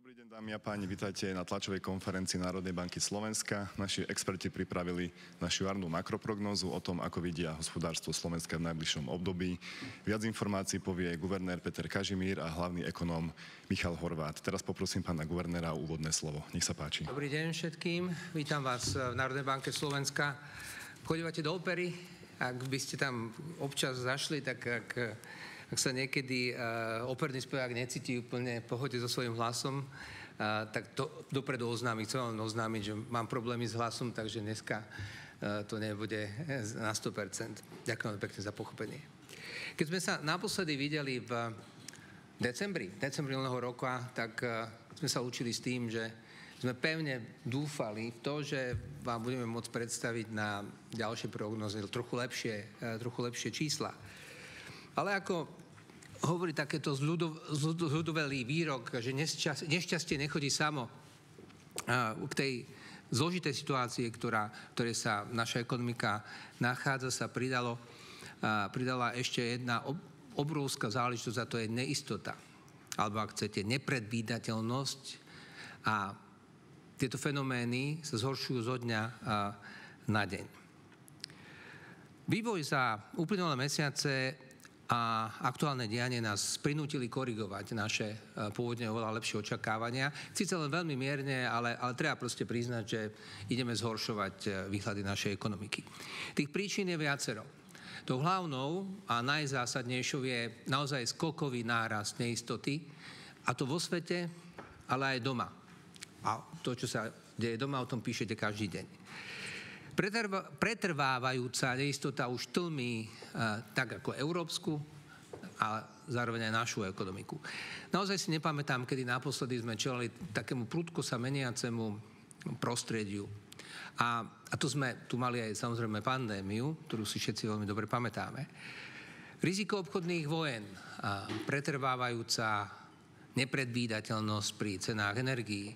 Dobrý deň, dámy a páni, vitajte na tlačovej konferencii Národnej banky Slovenska. Naši experti pripravili našu jarnú makroprognózu o tom, ako vidia hospodárstvo Slovenska v najbližšom období. Viac informácií povie guvernér Peter Kažimír a hlavný ekonóm Michal Horváth. Teraz poprosím pána guvernéra o úvodné slovo. Nech sa páči. Dobrý deň všetkým. Vítam vás v Národnej banke Slovenska. Chodívate do opery? Ak by ste tam občas zašli, tak ak sa niekedy operný spevák necíti úplne v pohode so svojím hlasom, tak to dopredu oznámiť. Chcem vám oznámiť, že mám problémy s hlasom, takže dneska to nebude na 100%. Ďakujem pekne za pochopenie. Keď sme sa naposledy videli v decembri minulého roka, tak sme sa učili s tým, že sme pevne dúfali v to, že vám budeme môcť predstaviť na ďalšie prognozy trochu lepšie čísla. Ale ako hovorí takéto zľudovelý výrok, že nešťastie nechodí samo, k tej zložitej situácii, ktorej sa naša ekonomika nachádza, sa pridala ešte jedna obrovská záležitosť, a to je neistota. Alebo ak chcete, nepredvídateľnosť. A tieto fenomény sa zhoršujú zo dňa na deň. Vývoj za uplynulé mesiace a aktuálne dianie nás prinútili korigovať naše pôvodne oveľa lepšie očakávania. Síce len veľmi mierne, ale treba proste priznať, že ideme zhoršovať výhľady našej ekonomiky. Tých príčin je viacero. Tou hlavnou a najzásadnejšou je naozaj skokový nárast neistoty, a to vo svete, ale aj doma. A to, čo sa deje doma, o tom píšete každý deň. Pretrvávajúca neistota už tlmí tak ako európsku a zároveň aj našu ekonomiku. Naozaj si nepamätám, kedy naposledy sme čelili takému prudko sa meniacemu prostrediu. A tu sme tu mali aj samozrejme pandémiu, ktorú si všetci veľmi dobre pamätáme. Riziko obchodných vojen, pretrvávajúca nepredvídateľnosť pri cenách energií,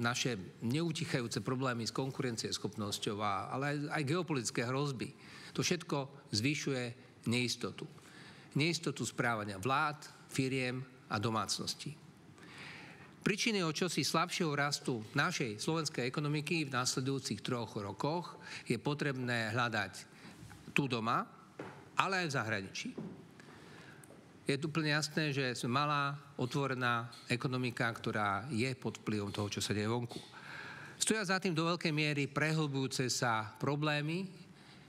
naše neutichajúce problémy s konkurencieschopnosťou, ale aj geopolitické hrozby. To všetko zvyšuje neistotu. Neistotu správania vlád, firiem a domácností. Príčiny o čosi slabšieho rastu našej slovenskej ekonomiky v následujúcich 3 rokoch je potrebné hľadať tu doma, ale aj v zahraničí. Je tu úplne jasné, že sme malá, otvorená ekonomika, ktorá je pod vplyvom toho, čo sa deje vonku. Stoja za tým do veľkej miery prehlbujúce sa problémy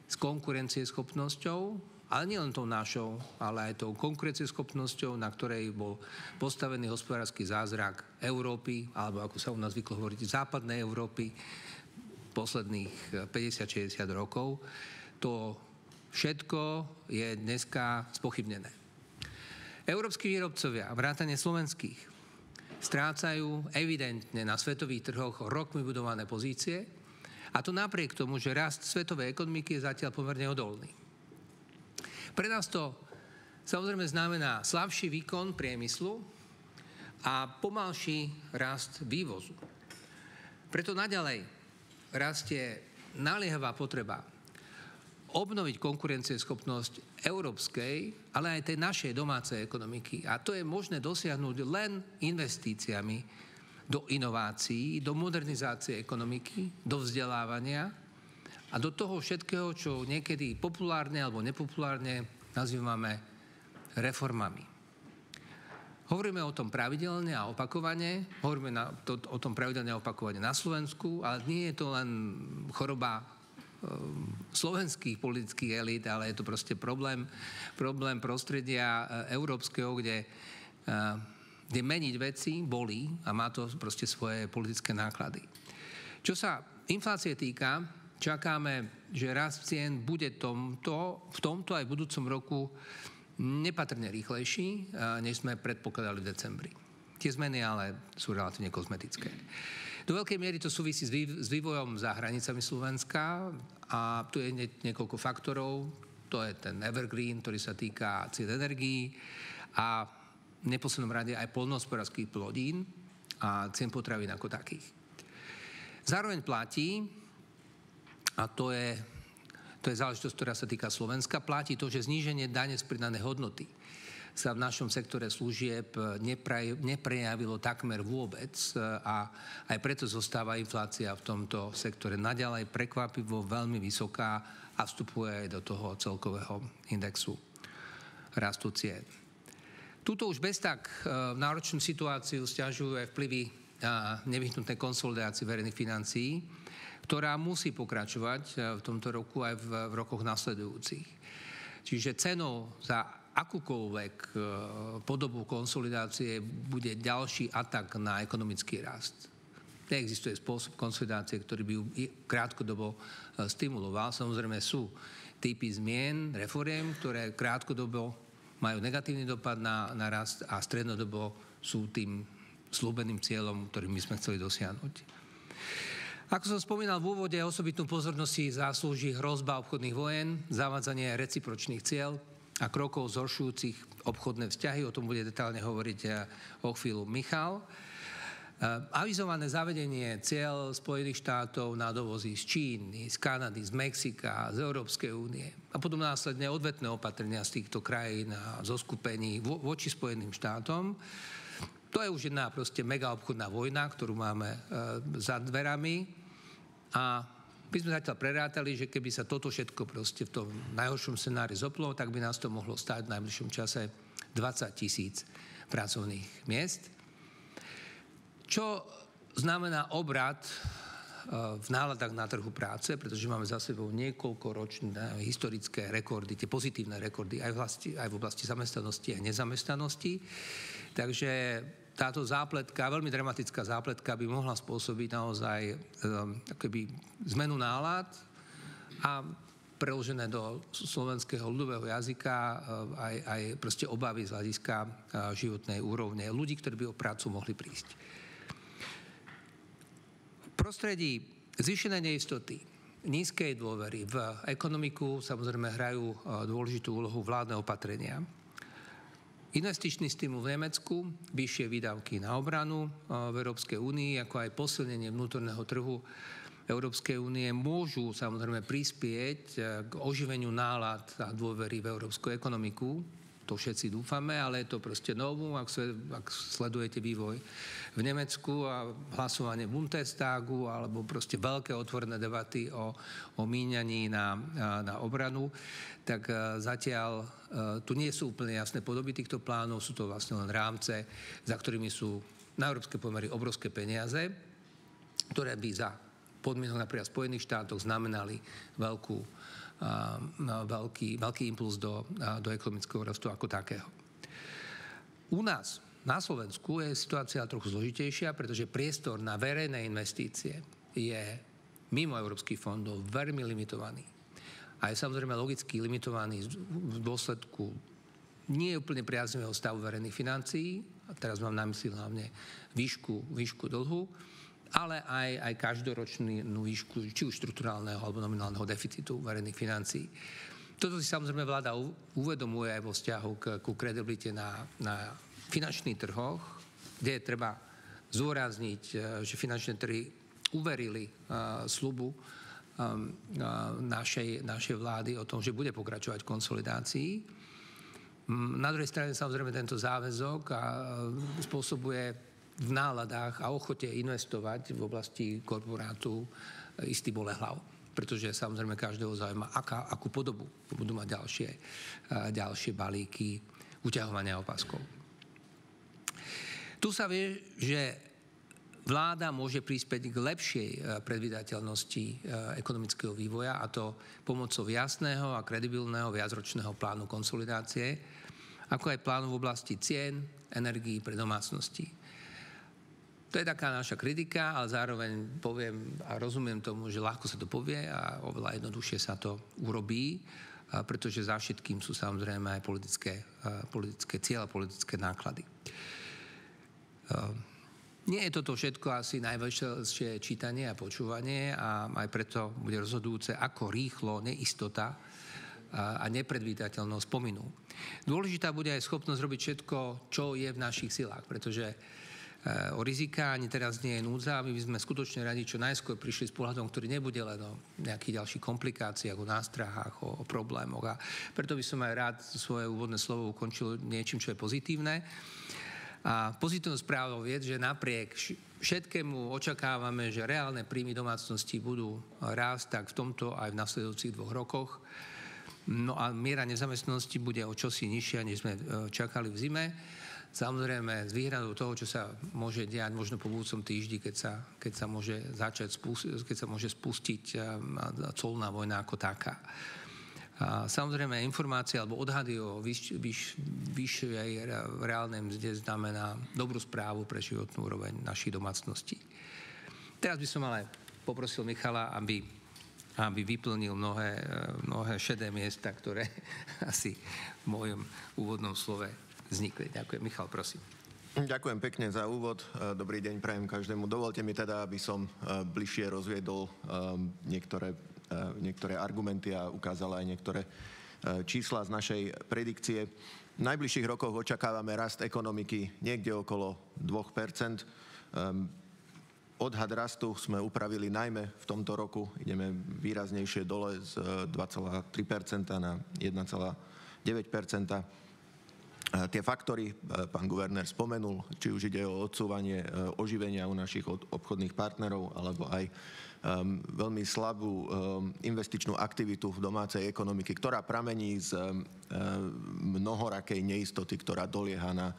s konkurencieschopnosťou, ale nielen tou našou, ale aj tou konkurencieschopnosťou, na ktorej bol postavený hospodársky zázrak Európy, alebo ako sa u nás zvyklo hovoriť, západnej Európy posledných 50-60 rokov. To všetko je dneska spochybnené. Európski výrobcovia, vrátane slovenských, strácajú evidentne na svetových trhoch rokmi budované pozície, a to napriek tomu, že rast svetovej ekonomiky je zatiaľ pomerne odolný. Pre nás to samozrejme znamená slabší výkon priemyslu a pomalší rast vývozu. Preto naďalej rastie naliehavá potreba obnoviť konkurencieschopnosť európskej, ale aj tej našej domácej ekonomiky. A to je možné dosiahnuť len investíciami do inovácií, do modernizácie ekonomiky, do vzdelávania a do toho všetkého, čo niekedy populárne alebo nepopulárne nazývame reformami. Hovoríme o tom pravidelne a opakovane, hovoríme o tom pravidelne a opakovane na Slovensku, ale nie je to len choroba slovenských politických elít, ale je to proste problém prostredia európskeho, kde meniť veci bolí a má to proste svoje politické náklady. Čo sa inflácie týka, čakáme, že rast cien bude v tomto aj v budúcom roku nepatrne rýchlejší, než sme predpokladali v decembri. Tie zmeny ale sú relatívne kozmetické. Do veľkej miery to súvisí s vývojom za hranicami Slovenska a tu je niekoľko faktorov. To je ten evergreen, ktorý sa týka cien energií a v neposlednom rade aj poľnohospodárskych plodín a cien potravín ako takých. Zároveň platí, a to je záležitosť, ktorá sa týka Slovenska, platí to, že zníženie dane z pridanej hodnoty sa v našom sektore služieb neprejavilo takmer vôbec a aj preto zostáva inflácia v tomto sektore naďalej prekvapivo veľmi vysoká a vstupuje aj do toho celkového indexu rastu cien. Tuto už bez tak náročnú situáciu sťažujú aj vplyvy nevyhnutnej konsolidácie verejných financií, ktorá musí pokračovať v tomto roku aj v rokoch nasledujúcich. Čiže cenou za akúkoľvek podobu konsolidácie bude ďalší atak na ekonomický rast. Neexistuje spôsob konsolidácie, ktorý by ju krátkodobo stimuloval. Samozrejme sú typy zmien, reforiem, ktoré krátkodobo majú negatívny dopad na rast a strednodobo sú tým slúbeným cieľom, ktorý my sme chceli dosiahnuť. Ako som spomínal v úvode, osobitnú pozornosť si zaslúži hrozba obchodných vojen, zavádzanie recipročných cieľ a krokov zhoršujúcich obchodné vzťahy. O tom bude detálne hovoriť o chvíľu Michal. Avizované zavedenie cieľ Spojených štátov na dovozy z Číny, z Kanady, z Mexika, z Európskej únie a potom následne odvetné opatrenia z týchto krajín a zoskupení voči Spojeným štátom. To je už jedna proste mega obchodná vojna, ktorú máme za dverami a my sme zatiaľ prerátali, že keby sa toto všetko proste v tom najhoršom scenári zoplo, tak by nás to mohlo stáť v najbližšom čase 20 000 pracovných miest. Čo znamená obrat v náladách na trhu práce, pretože máme za sebou niekoľkoročné historické rekordy, tie pozitívne rekordy aj v oblasti zamestnanosti a nezamestnanosti. Takže táto zápletka, veľmi dramatická zápletka by mohla spôsobiť naozaj zmenu nálad a preložené do slovenského ľudového jazyka aj proste obavy z hľadiska životnej úrovne ľudí, ktorí by o prácu mohli prísť. V prostredí zvýšenej neistoty, nízkej dôvery v ekonomiku samozrejme hrajú dôležitú úlohu vládne opatrenia. Investičný stimul v Nemecku, vyššie výdavky na obranu v Európskej únii, ako aj posilnenie vnútorného trhu Európskej únie môžu samozrejme prispieť k oživeniu nálad a dôvery v európsku ekonomiku. To všetci dúfame, ale je to proste novú, ak sledujete vývoj v Nemecku a hlasovanie v Bundestagu alebo proste veľké otvorené debaty o míňaní na obranu, tak zatiaľ tu nie sú úplne jasné podoby týchto plánov, sú to vlastne len rámce, za ktorými sú na európske pomery obrovské peniaze, ktoré by za podmienok napríklad v Spojených štátoch znamenali veľký impuls do ekonomického rastu ako takého. U nás na Slovensku je situácia trochu zložitejšia, pretože priestor na verejné investície je mimo európskych fondov veľmi limitovaný. A je samozrejme logicky limitovaný v dôsledku nie úplne priaznivého stavu verejných financií, a teraz mám na mysli hlavne výšku dlhu, ale aj každoročnú výšku, či už štrukturálneho alebo nominálneho deficitu verejných financií. Toto si samozrejme vláda uvedomuje aj vo vzťahu ku kredibilite na finančných trhoch, kde je treba zdôrazniť, že finančné trhy uverili sľubu našej vlády o tom, že bude pokračovať v konsolidácii. Na druhej strane samozrejme tento záväzok spôsobuje v náladách a ochote investovať v oblasti korporátu istý bolehlav. Pretože samozrejme každého zaujíma, akú podobu budú mať ďalšie balíky uťahovania opaskov. Tu sa vie, že vláda môže prispieť k lepšej predvídateľnosti ekonomického vývoja, a to pomocou jasného a kredibilného viacročného plánu konsolidácie, ako aj plánu v oblasti cien, energií pre domácnosti. To je taká naša kritika, ale zároveň poviem a rozumiem tomu, že ľahko sa to povie a oveľa jednoduchšie sa to urobí, pretože za všetkým sú samozrejme aj politické cieľe, politické náklady. Nie je toto všetko asi najväčšie čítanie a počúvanie a aj preto bude rozhodujúce, ako rýchlo neistota a nepredvídateľnosť pominú. Dôležitá bude aj schopnosť robiť všetko, čo je v našich silách, pretože o rizika, ani teraz nie je núdza. My by sme skutočne radi čo najskôr prišli s pohľadom, ktorý nebude len o nejakých ďalších komplikáciách, o nástrahách, o problémoch. A preto by som aj rád svoje úvodné slovo ukončil niečím, čo je pozitívne. A pozitívnou správou je, že napriek všetkému očakávame, že reálne príjmy domácnosti budú rásť tak v tomto aj v nasledujúcich 2 rokoch. No a miera nezamestnanosti bude o čosi nižšia, než sme čakali v zime. Samozrejme, s výhradou toho, čo sa môže diať možno po budúcom týždni, keď sa môže spustiť colná vojna ako taká. A samozrejme, informácie alebo odhady o vyššej reálnej mzde znamená dobrú správu pre životnú úroveň našich domácností. Teraz by som ale poprosil Michala, aby vyplnil mnohé šedé miesta, ktoré asi v mojom úvodnom slove vznikli. Ďakujem. Michal, prosím. Ďakujem pekne za úvod. Dobrý deň prajem každému. Dovolte mi teda, aby som bližšie rozviedol niektoré argumenty a ukázal aj niektoré čísla z našej predikcie. V najbližších rokoch očakávame rast ekonomiky niekde okolo 2%. Odhad rastu sme upravili najmä v tomto roku. Ideme výraznejšie dole z 2,3% na 1,9%. Tie faktory pán guvernér spomenul, či už ide o odsúvanie oživenia u našich obchodných partnerov, alebo aj veľmi slabú investičnú aktivitu v domácej ekonomiky, ktorá pramení z mnohorakej neistoty, ktorá dolieha na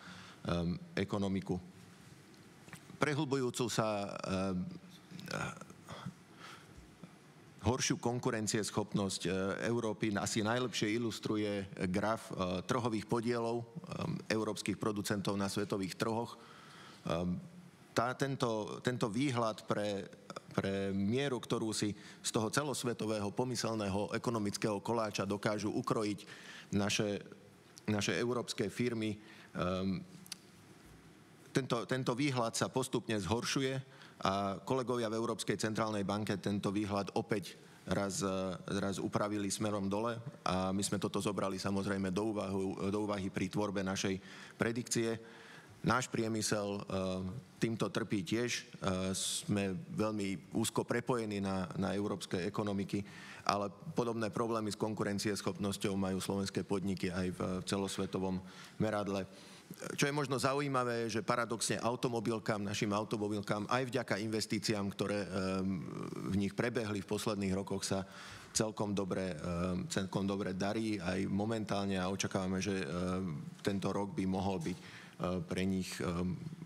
ekonomiku. Prehlbujúcu sa horšiu konkurencieschopnosť Európy asi najlepšie ilustruje graf trhových podielov európskych producentov na svetových trhoch. Tento výhľad pre mieru, ktorú si z toho celosvetového pomyselného ekonomického koláča dokážu ukrojiť naše európske firmy, tento výhľad sa postupne zhoršuje a kolegovia v Európskej centrálnej banke tento výhľad opäť raz upravili smerom dole a my sme toto zobrali samozrejme do úvahy pri tvorbe našej predikcie. Náš priemysel týmto trpí tiež. Sme veľmi úzko prepojení na európske ekonomiky, ale podobné problémy s konkurencieschopnosťou majú slovenské podniky aj v celosvetovom meradle. Čo je možno zaujímavé, že paradoxne našim automobilkám, aj vďaka investíciám, ktoré v nich prebehli v posledných rokoch, sa celkom dobre darí aj momentálne a očakávame, že tento rok by mohol byť pre nich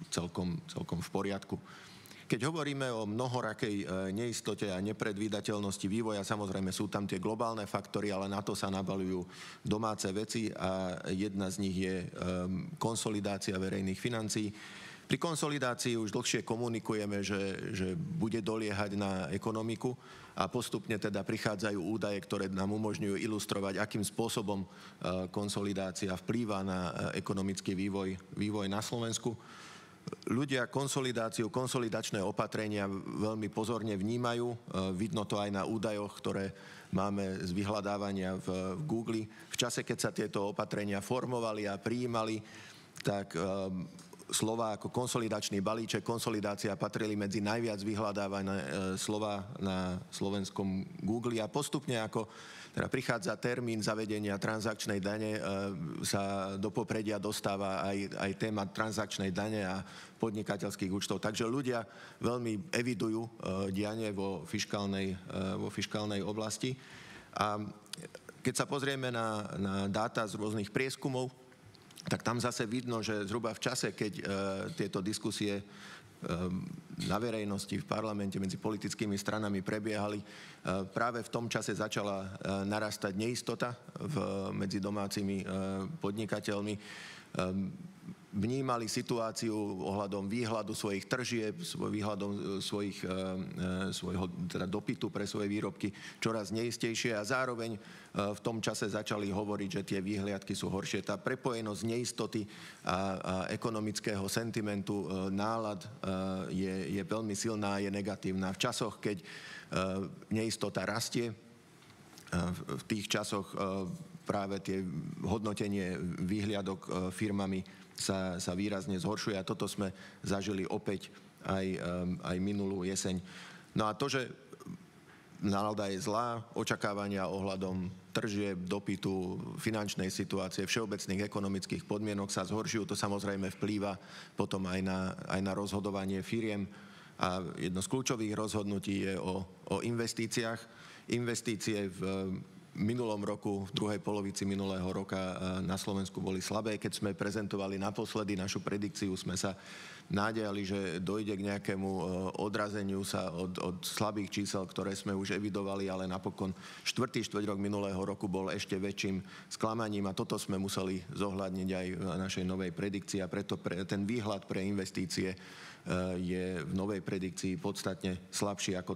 celkom v poriadku. Keď hovoríme o mnohorakej neistote a nepredvídateľnosti vývoja, samozrejme sú tam tie globálne faktory, ale na to sa nabaľujú domáce veci a jedna z nich je konsolidácia verejných financií. Pri konsolidácii už dlhšie komunikujeme, že bude doliehať na ekonomiku a postupne teda prichádzajú údaje, ktoré nám umožňujú ilustrovať, akým spôsobom konsolidácia vplýva na ekonomický vývoj na Slovensku. Ľudia konsolidačné opatrenia veľmi pozorne vnímajú. Vidno to aj na údajoch, ktoré máme z vyhľadávania v Google. V čase, keď sa tieto opatrenia formovali a prijímali, tak slová ako konsolidačný balíček, konsolidácia patrili medzi najviac vyhľadávané slová na slovenskom Google a postupne ako teda prichádza termín zavedenia transakčnej dane, sa do popredia dostáva aj téma transakčnej dane a podnikateľských účtov. Takže ľudia veľmi evidujú dianie vo fiškálnej oblasti. A keď sa pozrieme na dáta z rôznych prieskumov, tak tam zase vidno, že zhruba v čase, keď tieto diskusie na verejnosti, v parlamente medzi politickými stranami prebiehali, práve v tom čase začala narastať neistota medzi domácimi podnikateľmi. Vnímali situáciu ohľadom výhľadu svojich tržieb, výhľadom svojho teda dopytu pre svoje výrobky čoraz neistejšie a zároveň v tom čase začali hovoriť, že tie výhliadky sú horšie. Tá prepojenosť neistoty a ekonomického sentimentu, nálad je veľmi silná a je negatívna. V časoch, keď neistota rastie, v tých časoch práve tie hodnotenie výhliadok firmami sa výrazne zhoršuje a toto sme zažili opäť aj minulú jeseň. No a to, že nálada je zlá, očakávania ohľadom tržieb, dopytu, finančnej situácie, všeobecných ekonomických podmienok sa zhoršujú, to samozrejme vplýva potom aj na rozhodovanie firiem. A jedno z kľúčových rozhodnutí je o investíciách. Investície v minulom roku, v druhej polovici minulého roka na Slovensku boli slabé. Keď sme prezentovali naposledy našu predikciu, sme sa nádejali, že dojde k nejakému odrazeniu sa od slabých čísel, ktoré sme už evidovali, ale napokon štvrťrok minulého roku bol ešte väčším sklamaním a toto sme museli zohľadniť aj v našej novej predikcii a preto ten výhľad pre investície je v novej predikcii podstatne slabší, ako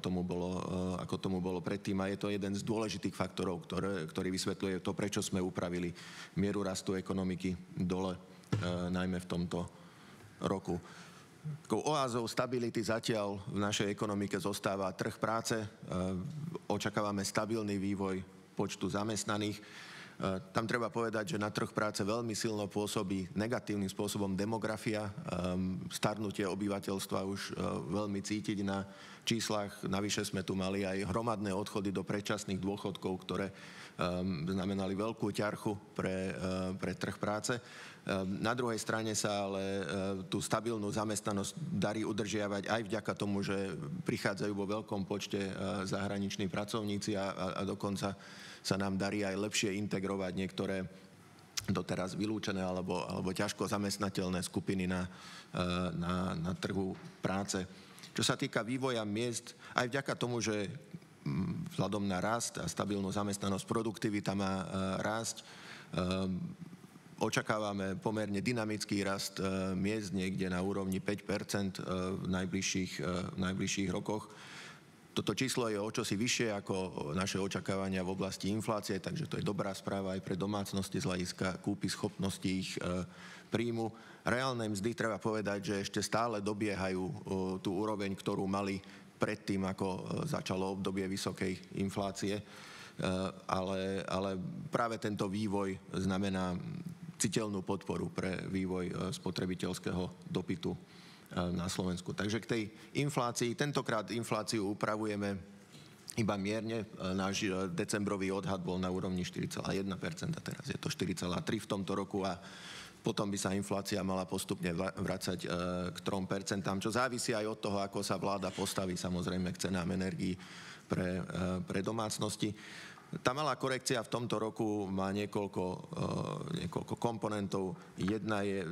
tomu bolo predtým. A je to jeden z dôležitých faktorov, ktorý vysvetľuje to, prečo sme upravili mieru rastu ekonomiky dole, najmä v tomto roku. Takou oázou stability zatiaľ v našej ekonomike zostáva trh práce. Očakávame stabilný vývoj počtu zamestnaných. Tam treba povedať, že na trh práce veľmi silno pôsobí negatívnym spôsobom demografia. Starnutie obyvateľstva už veľmi cítiť na číslach. Navyše sme tu mali aj hromadné odchody do predčasných dôchodkov, ktoré znamenali veľkú ťarchu pre trh práce. Na druhej strane sa ale tú stabilnú zamestnanosť darí udržiavať aj vďaka tomu, že prichádzajú vo veľkom počte zahraniční pracovníci a dokonca sa nám darí aj lepšie integrovať niektoré doteraz vylúčené alebo ťažko zamestnateľné skupiny na trhu práce. Čo sa týka vývoja miest, aj vďaka tomu, že vzhľadom na rast a stabilnú zamestnanosť produktivita má rásť, očakávame pomerne dynamický rast miest niekde na úrovni 5% v najbližších rokoch. Toto číslo je o čosi vyššie ako naše očakávania v oblasti inflácie, takže to je dobrá správa aj pre domácnosti z hľadiska kúpy schopnosti ich príjmu. Reálne mzdy treba povedať, že ešte stále dobiehajú tú úroveň, ktorú mali predtým, ako začalo obdobie vysokej inflácie, ale práve tento vývoj znamená citeľnú podporu pre vývoj spotrebiteľského dopytu na Slovensku. Takže k tej inflácii, tentokrát infláciu upravujeme iba mierne. Náš decembrový odhad bol na úrovni 4,1%, teraz je to 4,3% v tomto roku a potom by sa inflácia mala postupne vracať k 3%, čo závisí aj od toho, ako sa vláda postaví samozrejme k cenám energií pre domácnosti. Tá malá korekcia v tomto roku má niekoľko komponentov. Jedna je,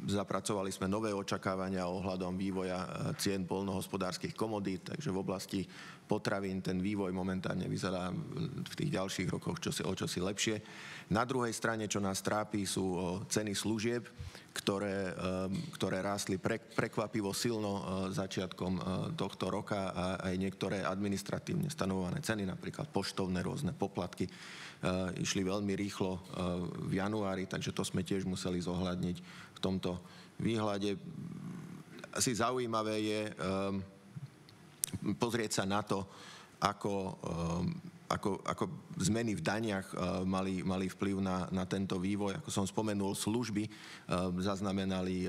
zapracovali sme nové očakávania ohľadom vývoja cien poľnohospodárskych komodít, takže v oblasti potravín ten vývoj momentálne vyzerá v tých ďalších rokoch o čosi lepšie. Na druhej strane, čo nás trápi, sú ceny služieb, ktoré rástli prekvapivo silno začiatkom tohto roka a aj niektoré administratívne stanovované ceny, napríklad poštovné rôzne poplatky, išli veľmi rýchlo v januári, takže to sme tiež museli zohľadniť v tomto výhľade. Asi zaujímavé je pozrieť sa na to, ako zmeny v daniach mali vplyv na tento vývoj. Ako som spomenul, služby zaznamenali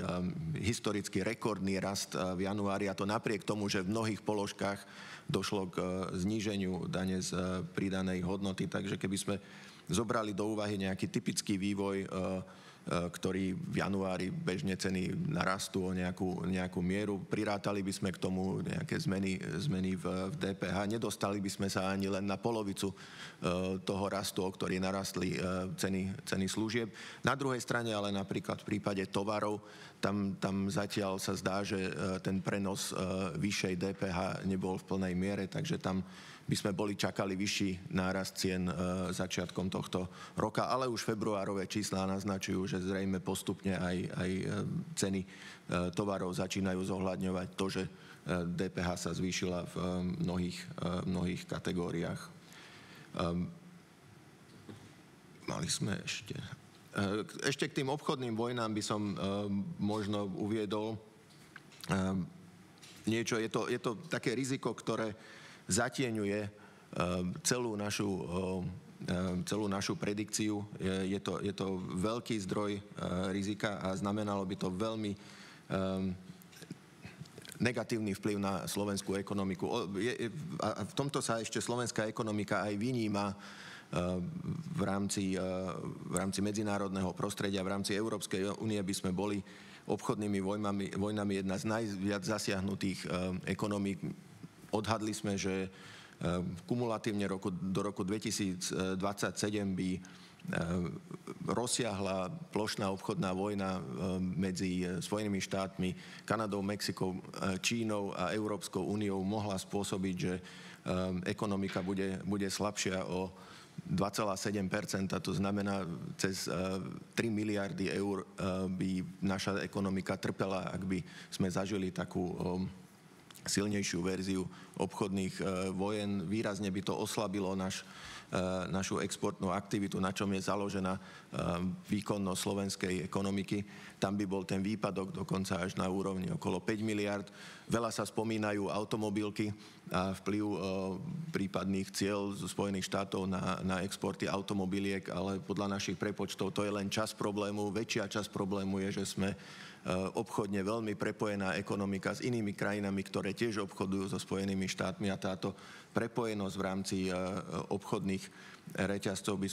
historicky rekordný rast v januári, a to napriek tomu, že v mnohých položkách došlo k zníženiu dane z pridanej hodnoty. Takže keby sme zobrali do úvahy nejaký typický vývoj, ktorý v januári bežne ceny narastú o nejakú mieru. Prirátali by sme k tomu nejaké zmeny v DPH. Nedostali by sme sa ani len na polovicu toho rastu, o ktorý narastli ceny služieb. Na druhej strane ale napríklad v prípade tovarov, tam zatiaľ sa zdá, že ten prenos vyššej DPH nebol v plnej miere, takže tam by sme čakali vyšší nárast cien začiatkom tohto roka, ale už februárové čísla naznačujú, že zrejme postupne aj ceny tovarov začínajú zohľadňovať to, že DPH sa zvýšila v mnohých kategóriách. Mali sme ešte k tým obchodným vojnám by som možno uviedol niečo. Je to také riziko, ktoré zatieňuje celú našu celú našu predikciu. Je to veľký zdroj rizika a znamenalo by to veľmi negatívny vplyv na slovenskú ekonomiku. A v tomto sa ešte slovenská ekonomika aj vyníma v rámci medzinárodného prostredia, v rámci Európskej únie by sme boli obchodnými vojnami jedna z najviac zasiahnutých ekonomík. Odhadli sme, že kumulatívne do roku 2027 by rozsiahla plošná obchodná vojna medzi Spojenými štátmi, Kanadou, Mexikou, Čínou a Európskou úniou mohla spôsobiť, že ekonomika bude slabšia o 2,7%, to znamená, cez 3 miliardy eur by naša ekonomika trpela, ak by sme zažili takú silnejšiu verziu obchodných vojen. Výrazne by to oslabilo našu exportnú aktivitu, na čom je založená výkonnosť slovenskej ekonomiky. Tam by bol ten výpadok dokonca až na úrovni okolo 5 miliard. Veľa sa spomínajú automobilky a vplyv prípadných cieľ zo Spojených štátov na exporty automobiliek, ale podľa našich prepočtov to je len časť problému. Väčšia časť problému je, že sme obchodne veľmi prepojená ekonomika s inými krajinami, ktoré tiež obchodujú so Spojenými štátmi a táto prepojenosť v rámci obchodných reťazcov by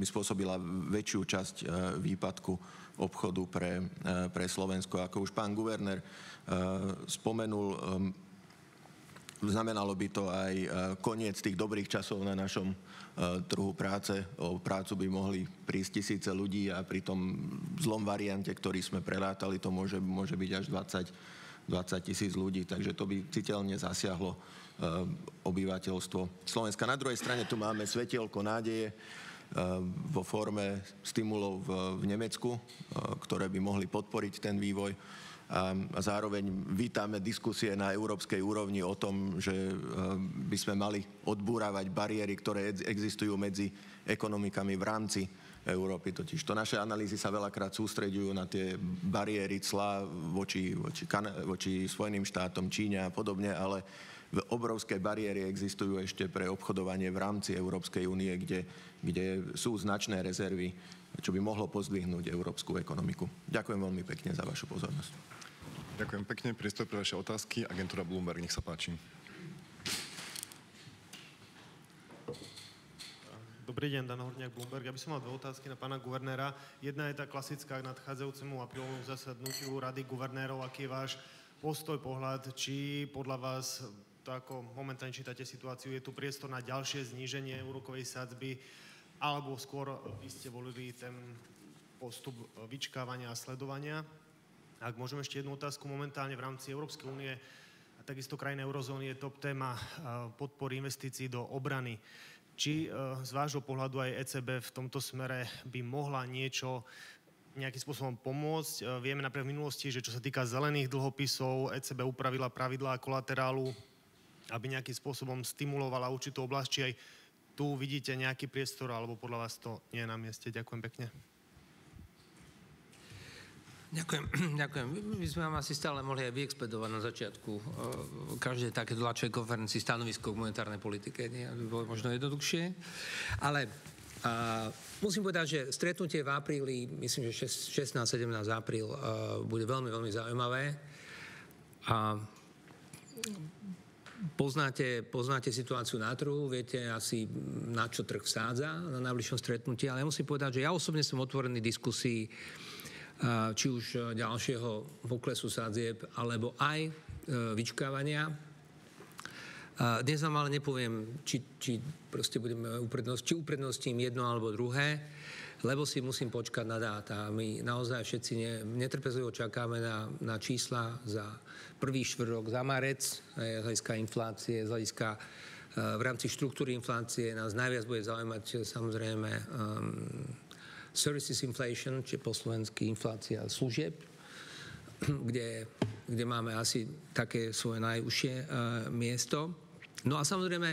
spôsobila väčšiu časť výpadku obchodu pre Slovensko. Ako už pán guvernér spomenul, znamenalo by to aj koniec tých dobrých časov na našom trhu práce. O prácu by mohli prísť tisíce ľudí a pri tom zlom variante, ktorý sme prerátali, to môže byť až 20 tisíc ľudí, takže to by citeľne zasiahlo obyvateľstvo Slovenska. Na druhej strane tu máme svetielko nádeje vo forme stimulov v Nemecku, ktoré by mohli podporiť ten vývoj. A zároveň vítame diskusie na európskej úrovni o tom, že by sme mali odbúravať bariéry, ktoré existujú medzi ekonomikami v rámci Európy. Totiž to naše analýzy sa veľakrát sústreďujú na tie bariéry clá voči Spojeným štátom, Číne a podobne, ale obrovské bariéry existujú ešte pre obchodovanie v rámci Európskej únie, kde sú značné rezervy, čo by mohlo pozdvihnúť európsku ekonomiku. Ďakujem veľmi pekne za vašu pozornosť. Ďakujem pekne. Priestor pre vaše otázky. Agentúra Bloomberg, nech sa páči. Dobrý deň, Dan Horniak, Bloomberg. Ja by som mal dve otázky na pána guvernéra. Jedna je tá klasická k nadchádzajúcemu aprílovému zasadnutiu Rady guvernérov. Aký je váš postoj, pohľad, či podľa vás, to ako momentálne čítate situáciu, je tu priestor na ďalšie zníženie úrokovej sadzby, alebo skôr by ste volili ten postup vyčkávania a sledovania? Ak môžem ešte jednu otázku, momentálne v rámci Európskej únie a takisto krajiny eurozóny je top téma podpory investícií do obrany. Či z vášho pohľadu aj ECB v tomto smere by mohla nejakým spôsobom pomôcť? Vieme napríklad v minulosti, že čo sa týka zelených dlhopisov, ECB upravila pravidlá kolaterálu, aby nejakým spôsobom stimulovala určitú oblasť. Či aj tu vidíte nejaký priestor, alebo podľa vás to nie je na mieste? Ďakujem pekne. Ďakujem. My sme vám asi stále mohli aj vyexpedovať na začiatku každej také tlačovej konferencii stanovisko k monetárnej politike. Nie? Aby bolo možno jednoduchšie. Ale musím povedať, že stretnutie v apríli, myslím, že 16-17 apríl, bude veľmi, veľmi zaujímavé. A poznáte situáciu na trhu, viete asi, na čo trh vsádza na najbližšom stretnutí, ale ja musím povedať, že ja osobne som otvorený diskusii či už ďalšieho poklesu sadzieb, alebo aj vyčkávania. Dnes vám ale nepoviem, či proste či uprednostním jedno alebo druhé, lebo si musím počkať na dáta. My naozaj všetci netrpezlivo čakáme na čísla za prvý štvrtok, za marec, z hľadiska inflácie, z hľadiska v rámci štruktúry inflácie nás najviac bude zaujímať samozrejme services inflation, či po slovensky inflácia služieb, kde máme asi také svoje najúžšie miesto. No a samozrejme,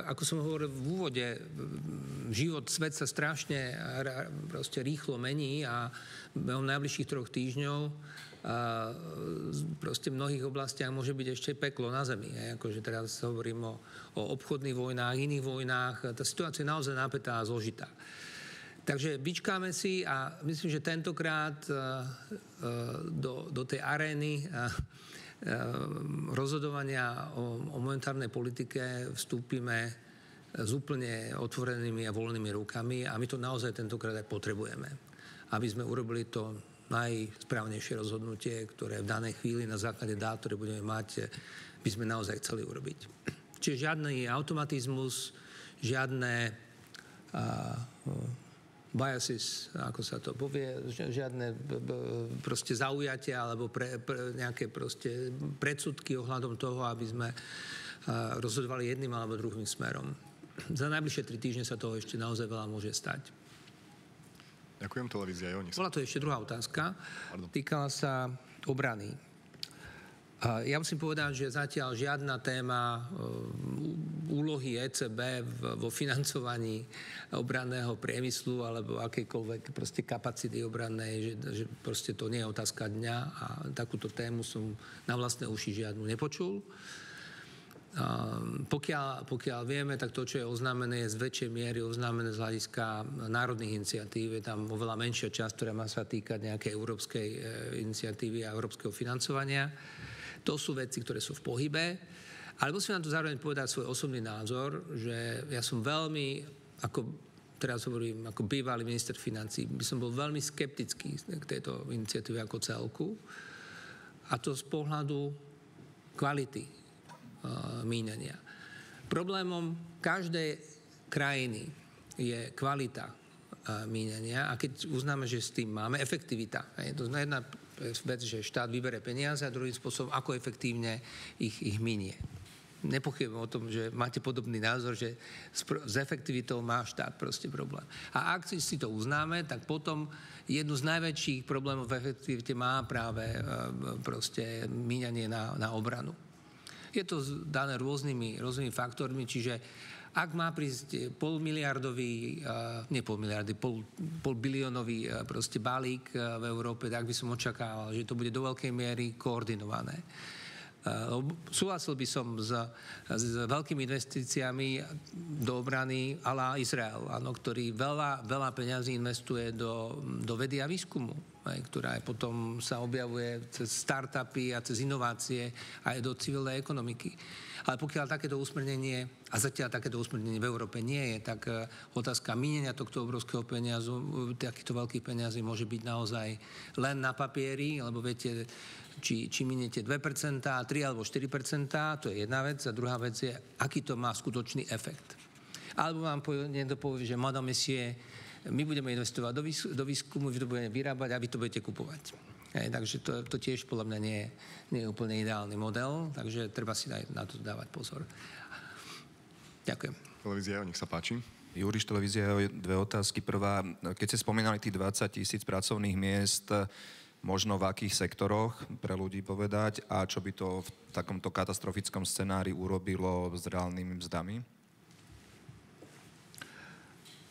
ako som hovoril v úvode, svet sa strašne proste rýchlo mení a v najbližších 3 týždňov proste v mnohých oblastiach môže byť ešte peklo na zemi. Akože teraz hovorím o obchodných vojnách, iných vojnách. Tá situácia je naozaj napätá a zložitá. Takže vyčkáme si a myslím, že tentokrát do tej arény rozhodovania o monetárnej politike vstúpime s úplne otvorenými a voľnými rukami a my to naozaj tentokrát aj potrebujeme. Aby sme urobili to najsprávnejšie rozhodnutie, ktoré v danej chvíli na základe dát, ktoré budeme mať, by sme naozaj chceli urobiť. Čiže žiadny automatizmus, žiadne biases, ako sa to povie, žiadne proste zaujatia alebo nejaké proste predsudky ohľadom toho, aby sme rozhodovali jedným alebo druhým smerom. Za najbližšie 3 týždne sa toho ešte naozaj veľa môže stať. Ďakujem, televízia Jo. Bola to ešte druhá otázka. Týkala sa obrany. Ja musím povedať, že zatiaľ žiadna téma úlohy ECB vo financovaní obranného priemyslu alebo akejkoľvek proste kapacity obrannej, že proste to nie je otázka dňa a takúto tému som na vlastné uši žiadnu nepočul. Pokiaľ vieme, tak to, čo je oznámené, je z väčšej miery oznámené z hľadiska národných iniciatív. Je tam oveľa menšia časť, ktorá má sa týkať nejakej európskej iniciatívy a európskeho financovania. To sú veci, ktoré sú v pohybe. Ale musím vám tu zároveň povedať svoj osobný názor, že ja som veľmi, teraz hovorím, ako bývalý minister financií, by som bol veľmi skeptický k tejto iniciatíve ako celku. A to z pohľadu kvality míňania. Problémom každej krajiny je kvalita míňania a keď uznáme, že s tým máme efektivita. To je jedna vec, že štát vybere peniaze a druhým spôsobom, ako efektívne ich mínie. Nepochybujem o tom, že máte podobný názor, že s efektivitou má štát proste problém. A ak si to uznáme, tak potom jednu z najväčších problémov v efektivite má práve proste míňanie na obranu. Je to dané rôznymi faktormi, čiže ak má prísť polbiliónový proste balík v Európe, tak by som očakával, že to bude do veľkej miery koordinované. Súhlasil by som s veľkými investíciami do obrany a la Izrael, ktorý veľa peňazí investuje do vedy a výskumu, ktorá potom sa objavuje cez startupy a cez inovácie aj do civilnej ekonomiky. Ale pokiaľ takéto usmernenie, a zatiaľ takéto usmernenie v Európe nie je, tak otázka mínenia tohto obrovského peniazu, takýchto veľkých peniazí môže byť naozaj len na papieri, lebo viete, či miniete 2%, 3 alebo 4%, to je jedna vec. A druhá vec je, aký to má skutočný efekt. Alebo vám niekto povie, že madame, monsieur, my budeme investovať do výskumu, vy to budeme vyrábať a vy to budete kupovať. Takže to tiež podľa mňa nie je úplne ideálny model, takže treba si aj na to dávať pozor. Ďakujem. Televízia Jo, nech sa páči. Juriš, televízia Jo, 2 otázky. Prvá, keď ste spomínali tých 20 000 pracovných miest, možno v akých sektoroch, pre ľudí povedať, a čo by to v takomto katastrofickom scenári urobilo s reálnymi mzdami?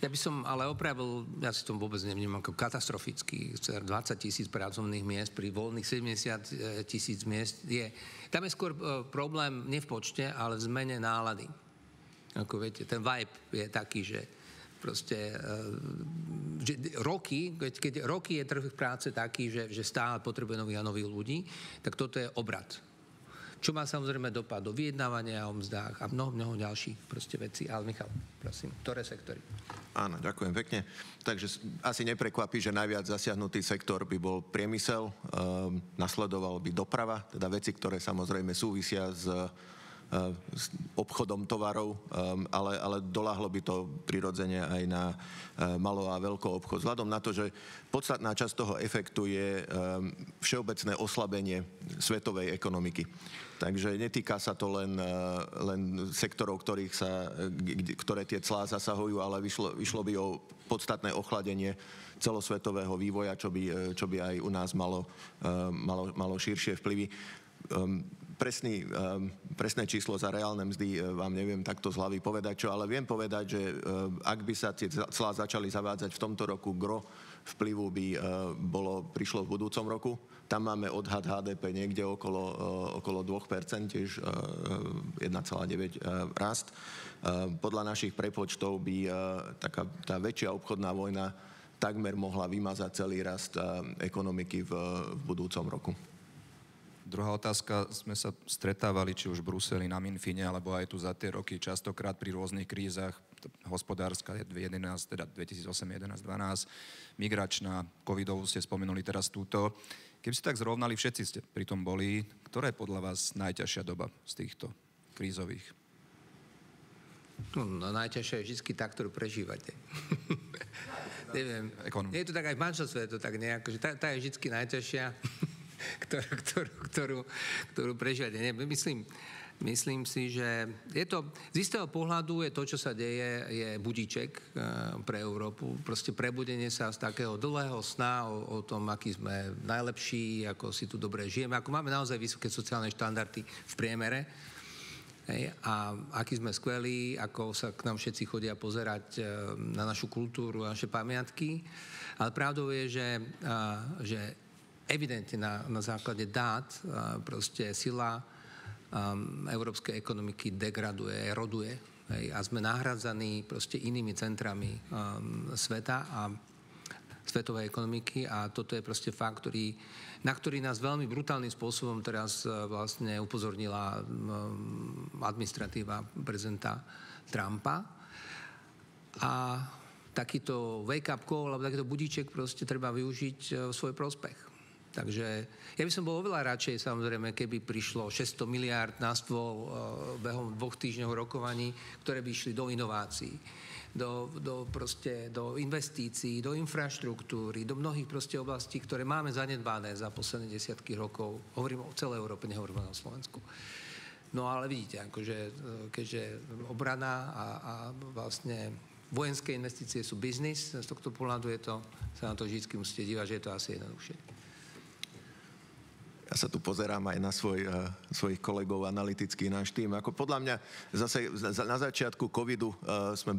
Ja by som ale opravil, ja si to vôbec nevnímam ako katastrofický. 20 000 pracovných miest pri voľných 70 000 miest je. Tam je skôr problém nie v počte, ale v zmene nálady. Ako viete, ten vibe je taký, že proste keď roky je trh práce taký, že stále potrebuje nových a nových ľudí, tak toto je obrat. Čo má samozrejme dopad do vyjednávania o mzdách a mnoho ďalších proste vecí. Ale Michal, prosím, ktoré sektory? Áno, ďakujem pekne. Takže asi neprekvapí, že najviac zasiahnutý sektor by bol priemysel, nasledoval by doprava, teda veci, ktoré samozrejme súvisia s obchodom tovarov, ale doľahlo by to prirodzene aj na malo a veľký obchod. Vzhľadom na to, že podstatná časť toho efektu je všeobecné oslabenie svetovej ekonomiky. Takže netýka sa to len sektorov, ktoré tie clá zasahujú, ale vyšlo by o podstatné ochladenie celosvetového vývoja, čo by aj u nás malo širšie vplyvy. Presné číslo za reálne mzdy vám neviem takto z hlavy povedať, ale viem povedať, že ak by sa tie clá začali zavádzať v tomto roku, gro vplyvu by prišlo v budúcom roku. Tam máme odhad HDP niekde okolo 2%, tiež 1,9 rast. Podľa našich prepočtov by tá väčšia obchodná vojna takmer mohla vymazať celý rast ekonomiky v budúcom roku. Druhá otázka, sme sa stretávali či už v Bruseli na Minfine, alebo aj tu za tie roky častokrát pri rôznych krízach, hospodárska 2008, 11, 12, migračná, covidovú ste spomenuli teraz túto. Keby ste tak zrovnali, všetci ste pri tom boli, ktorá je podľa vás najťažšia doba z týchto krízových? No najťažšia je vždy tá, ktorú prežívate. Neviem. Nie je to tak aj v manželstve, je to tak nejako, že tá je vždy najťažšia, ktorú prežívate. Myslím si, že je to, z istého pohľadu je to, čo sa deje, je budíček pre Európu. Proste prebudenie sa z takého dlhého sna o tom, aký sme najlepší, ako si tu dobre žijeme, ako máme naozaj vysoké sociálne štandardy v priemere. A aký sme skvelí, ako sa k nám všetci chodia pozerať na našu kultúru, na naše pamiatky. Ale pravdou je, že evidentne na základe dát proste sila európskej ekonomiky degraduje, eroduje. A sme nahradzaní proste inými centrami sveta a svetovej ekonomiky a toto je proste fakt, na ktorý nás veľmi brutálnym spôsobom teraz vlastne upozornila administratíva prezidenta Trumpa. A takýto wake-up call, alebo takýto budíček proste treba využiť v svoj prospech. Takže ja by som bol oveľa radšej, samozrejme, keby prišlo 600 miliárd na stôl behom 2 týždňov rokovaní, ktoré by išli do inovácií, do investícií, do infraštruktúry, do mnohých proste oblastí, ktoré máme zanedbané za posledné desiatky rokov. Hovorím o celej Európe, nehovorím o Slovensku. No ale vidíte, akože, keďže obrana a vlastne vojenské investície sú biznis, z tohto pohľadu sa na to vždy musíte dívať, že je to asi jednoduchšie. Ja sa tu pozerám aj na svojich kolegov analytický náš tým. Ako podľa mňa zase na začiatku covidu sme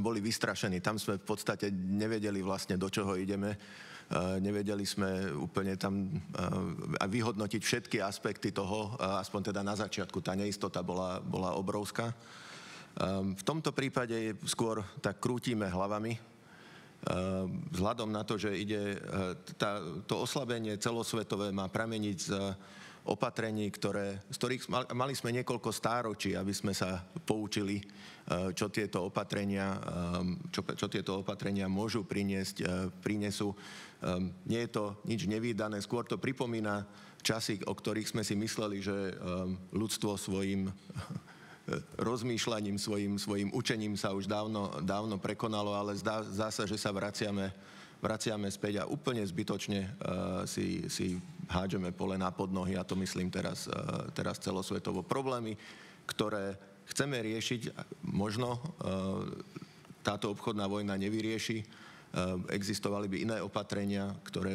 boli vystrašení. Tam sme v podstate nevedeli vlastne, do čoho ideme. Nevedeli sme úplne tam vyhodnotiť všetky aspekty toho, aspoň teda na začiatku. Tá neistota bola obrovská. V tomto prípade skôr tak krútime hlavami, vzhľadom na to, že to oslabenie celosvetové má prameniť z opatrení, z ktorých mali sme niekoľko stáročí, aby sme sa poučili, čo tieto opatrenia môžu prinesú. Nie je to nič nevídané, skôr to pripomína časy, o ktorých sme si mysleli, že ľudstvo svojim rozmýšľaním, svojim učením sa už dávno prekonalo, ale zdá sa, že sa vraciame späť a úplne zbytočne si hádžeme polena pod nohy, a to myslím teraz celosvetovo. Problémy, ktoré chceme riešiť, možno táto obchodná vojna nevyrieši. Existovali by iné opatrenia, ktoré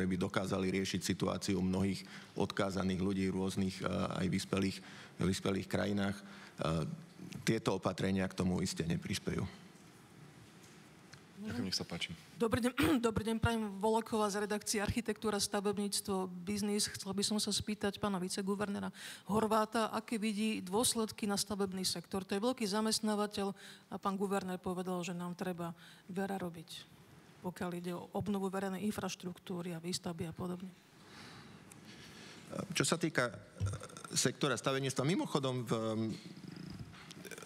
by dokázali riešiť situáciu mnohých odkázaných ľudí v rôznych aj vyspelých krajinách. Tieto opatrenia k tomu iste neprispejú. Ďakujem, nech sa páči. Dobrý deň, prajem Volaková z redakcie Architektúra, stavebníctvo, biznis. Chcel by som sa spýtať pána viceguvernéra Horváta, aké vidí dôsledky na stavebný sektor. To je veľký zamestnávateľ a pán guvernér povedal, že nám treba veľa robiť, pokiaľ ide o obnovu verejnej infraštruktúry a výstavby a podobne. Čo sa týka sektora stavebníctva, mimochodom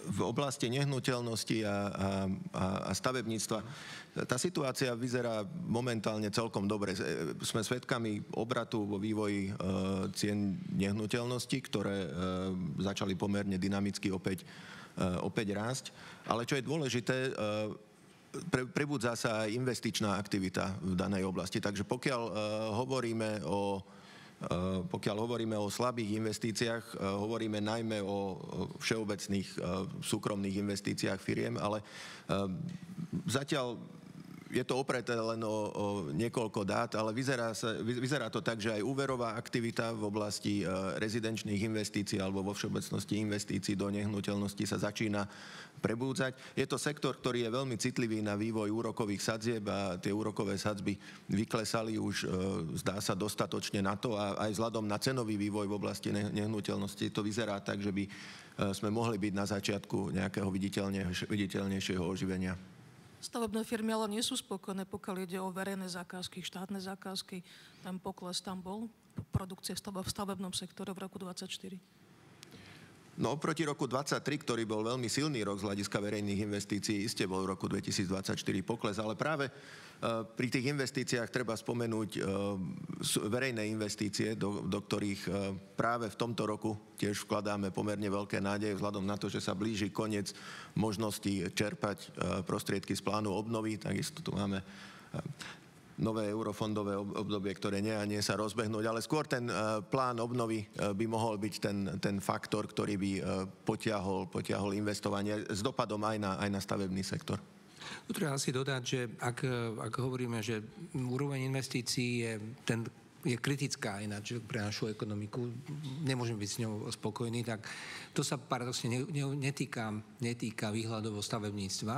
v oblasti nehnuteľnosti a stavebníctva tá situácia vyzerá momentálne celkom dobre. Sme svedkami obratu vo vývoji cien nehnuteľnosti, ktoré začali pomerne dynamicky opäť rásť. Ale čo je dôležité, prebudza sa aj investičná aktivita v danej oblasti. Takže pokiaľ hovoríme o slabých investíciách, hovoríme najmä o všeobecných súkromných investíciách firiem, ale zatiaľ je to opreté len o niekoľko dát, ale vyzerá to tak, že aj úverová aktivita v oblasti rezidenčných investícií alebo vo všeobecnosti investícií do nehnuteľností sa začína prebúdzať. Je to sektor, ktorý je veľmi citlivý na vývoj úrokových sadzieb a tie úrokové sadzby vyklesali už, zdá sa, dostatočne na to a aj vzhľadom na cenový vývoj v oblasti nehnuteľnosti to vyzerá tak, že by sme mohli byť na začiatku nejakého viditeľnejšieho oživenia. Stavebné firmy ale nie sú spokojné, pokiaľ ide o verejné zákazky, štátne zákazky. Ten pokles tam bol, produkcie v stavebnom sektore v roku 2024. No oproti roku 2023, ktorý bol veľmi silný rok z hľadiska verejných investícií, iste bol v roku 2024 pokles, ale práve pri tých investíciách treba spomenúť verejné investície, do ktorých práve v tomto roku tiež vkladáme pomerne veľké nádeje vzhľadom na to, že sa blíži koniec možností čerpať prostriedky z plánu obnovy. Takisto tu máme nové eurofondové obdobie, ktoré nie a nie sa rozbehnúť, ale skôr ten plán obnovy by mohol byť ten faktor, ktorý by potiahol investovanie s dopadom aj na stavebný sektor. Tu treba asi dodať, že ak hovoríme, že úroveň investícií je kritická ináč pre našu ekonomiku, nemôžeme byť s ňou spokojní, tak to sa paradoxne netýka výhľadov stavebníctva,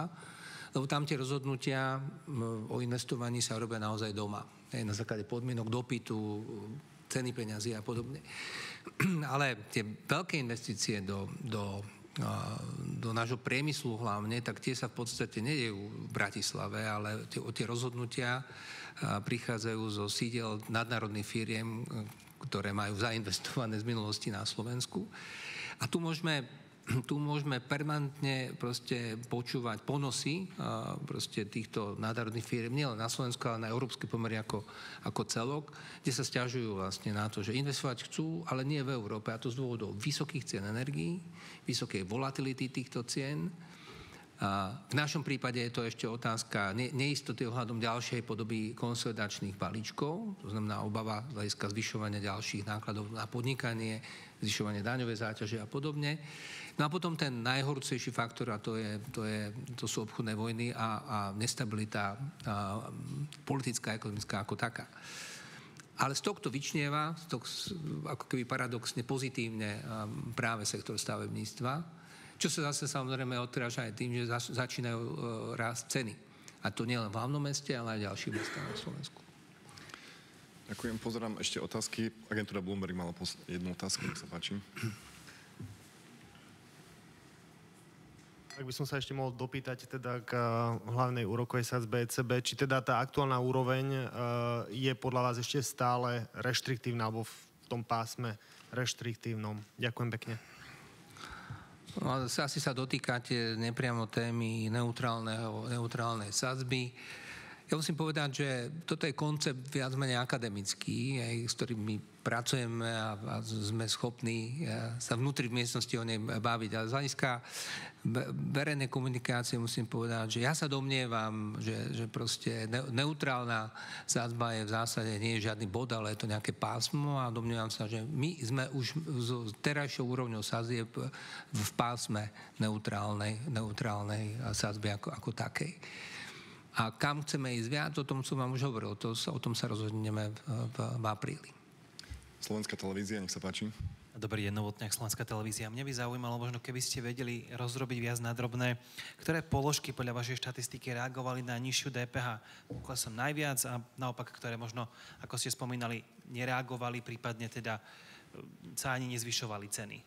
lebo tam tie rozhodnutia o investovaní sa robia naozaj doma. Na základe podmienok dopytu, ceny peňazí a podobne. Ale tie veľké investície do nášho priemyslu hlavne, tak tie sa v podstate nedejú v Bratislave, ale tie rozhodnutia prichádzajú zo sídel nadnárodných firiem, ktoré majú zainvestované z minulosti na Slovensku. A tu môžeme permanentne proste počúvať ponosy proste týchto nadnárodných firiem, nielen na Slovensku, ale na európske pomery ako celok, kde sa sťažujú vlastne na to, že investovať chcú, ale nie v Európe. A to z dôvodov vysokých cien energií, vysokej volatility týchto cien. V našom prípade je to ešte otázka neistoty ohľadom ďalšej podoby konsolidačných balíčkov, to znamená obava z hľadiska zvyšovania ďalších nákladov na podnikanie, zvyšovanie daňovej záťaže a podobne. No a potom ten najhorúcejší faktor, a to sú obchodné vojny a nestabilita politická, ekonomická ako taká. Ale z tohto vyčnieva, ako keby paradoxne pozitívne práve sektor stavebníctva, čo sa zase samozrejme odráža aj tým, že začínajú rásť ceny. A to nielen v hlavnom meste, ale aj ďalších mestách na Slovensku. Ďakujem, pozerám ešte otázky. Agentúra Bloomberg mala jednu otázku, nech sa páči. Ak by som sa ešte mohol dopýtať teda k hlavnej úrokovej sadzbe ECB, či teda tá aktuálna úroveň je podľa vás ešte stále reštriktívna alebo v tom pásme reštriktívnom? Ďakujem pekne. No, asi sa dotýkate nepriamo témy neutrálnej sadzby. Ja musím povedať, že toto je koncept viac menej akademický, s ktorým my pracujeme a sme schopní sa vnútri v miestnosti o nej baviť. Ale z hľadiska verejnej komunikácie musím povedať, že ja sa domnievam, že proste neutrálna sadzba je v zásade nie je žiadny bod, ale je to nejaké pásmo a domnievam sa, že my sme už s terajšou úrovňou sadzieb v pásme neutrálnej sadzby ako takej. A kam chceme ísť viac, o tom som vám už hovoril. O tom sa rozhodneme v apríli. Slovenská televízia, nech sa páči. Dobrý deň, Novotňák, Slovenská televízia. Mne by zaujímalo možno, keby ste vedeli rozrobiť viac na drobné, ktoré položky podľa vašej štatistiky reagovali na nižšiu DPH poklesom najviac a naopak, ktoré možno, ako ste spomínali, nereagovali, prípadne teda sa ani nezvyšovali ceny.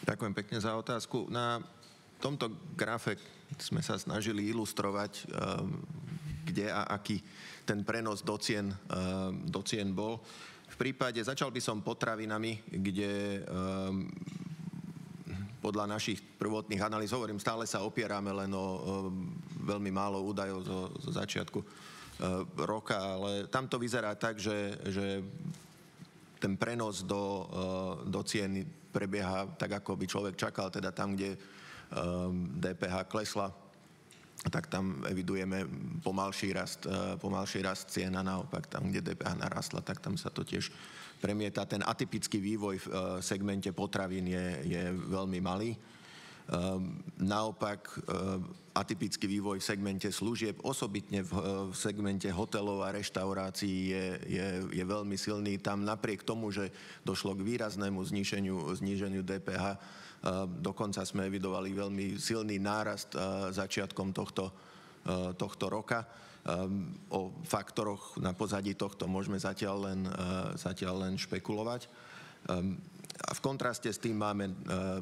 Ďakujem pekne za otázku. Na tomto grafe sme sa snažili ilustrovať, kde a aký ten prenos do cien bol. V prípade, začal by som potravinami, kde podľa našich prvotných analýz, hovorím, stále sa opierame len o veľmi málo údajov zo začiatku roka, ale tam to vyzerá tak, že ten prenos do cien prebieha tak, ako by človek čakal, teda tam, kde DPH klesla, tak tam evidujeme pomalší rast cien a naopak tam, kde DPH narastla, tak tam sa to tiež premieta. Ten atypický vývoj v segmente potravín je veľmi malý. Naopak atypický vývoj v segmente služieb, osobitne v segmente hotelov a reštaurácií je veľmi silný. Tam napriek tomu, že došlo k výraznému zníženiu DPH, dokonca sme evidovali veľmi silný nárast začiatkom tohto roka. O faktoroch na pozadí tohto môžeme zatiaľ len špekulovať. A v kontraste s tým máme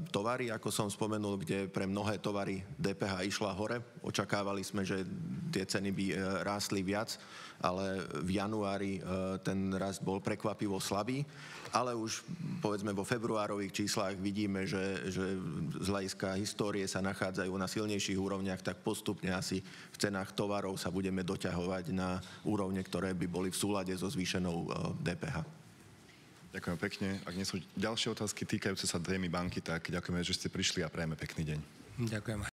tovary, ako som spomenul, kde pre mnohé tovary DPH išla hore. Očakávali sme, že tie ceny by rástli viac, ale v januári ten rast bol prekvapivo slabý. Ale už povedzme vo februárových číslach vidíme, že z hľadiska histórie sa nachádzajú na silnejších úrovniach, tak postupne asi v cenách tovarov sa budeme doťahovať na úrovne, ktoré by boli v súlade so zvýšenou DPH. Ďakujem pekne. Ak nie sú ďalšie otázky týkajúce sa témy banky, tak ďakujeme, že ste prišli a prajeme pekný deň. Ďakujem.